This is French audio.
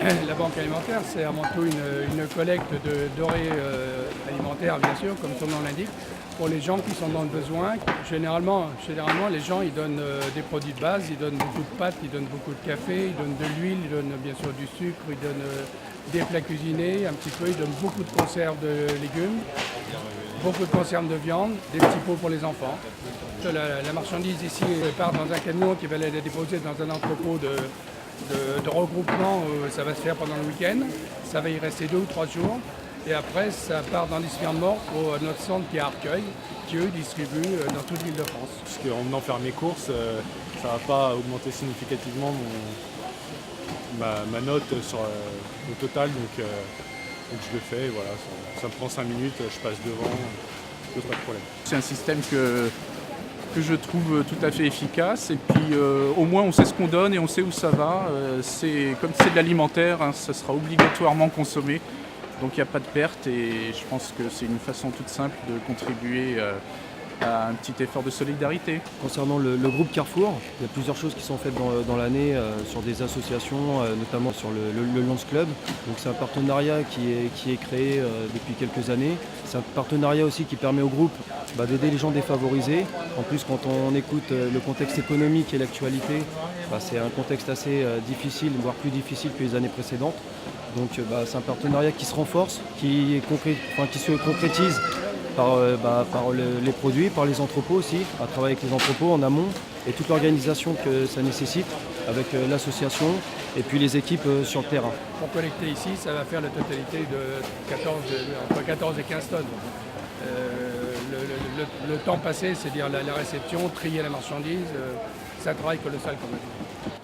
La banque alimentaire, c'est avant tout une collecte de denrées alimentaires, bien sûr, comme son nom l'indique, pour les gens qui sont dans le besoin. Généralement les gens, ils donnent des produits de base, ils donnent beaucoup de pâtes, ils donnent beaucoup de café, ils donnent de l'huile, ils donnent bien sûr du sucre, ils donnent des plats cuisinés, un petit peu, ils donnent beaucoup de conserves de légumes, beaucoup de conserves de viande, des petits pots pour les enfants. La marchandise ici part dans un camion qui va aller la déposer dans un entrepôt de regroupement. Ça va se faire pendant le week-end, ça va y rester 2 ou 3 jours. Et après, ça part dans les Sphères-Mortes pour notre centre qui est à Arcueil, qui eux distribuent dans toute l'île de France. Parce qu'en venant faire mes courses, ça ne va pas augmenter significativement ma note sur le total. Donc je le fais, voilà, ça me prend 5 minutes, je passe devant, pas de problème. C'est un système que je trouve tout à fait efficace et puis au moins on sait ce qu'on donne et on sait où ça va. Comme c'est de l'alimentaire, hein, ça sera obligatoirement consommé, donc il n'y a pas de perte et je pense que c'est une façon toute simple de contribuer à un petit effort de solidarité. Concernant le groupe Carrefour, il y a plusieurs choses qui sont faites dans l'année sur des associations, notamment sur le Lions Club. Donc c'est un partenariat qui est créé depuis quelques années. C'est un partenariat aussi qui permet au groupe d'aider les gens défavorisés. En plus, quand on écoute le contexte économique et l'actualité, c'est un contexte assez difficile, voire plus difficile que les années précédentes. Donc c'est un partenariat qui se renforce, qui se concrétise par les produits, par les entrepôts aussi, à travailler avec les entrepôts en amont et toute l'organisation que ça nécessite avec l'association et puis les équipes sur le terrain. Pour collecter ici, ça va faire la totalité entre 14 et 15 tonnes. Le temps passé, c'est-à-dire la réception, trier la marchandise, c'est un travail colossal quand même.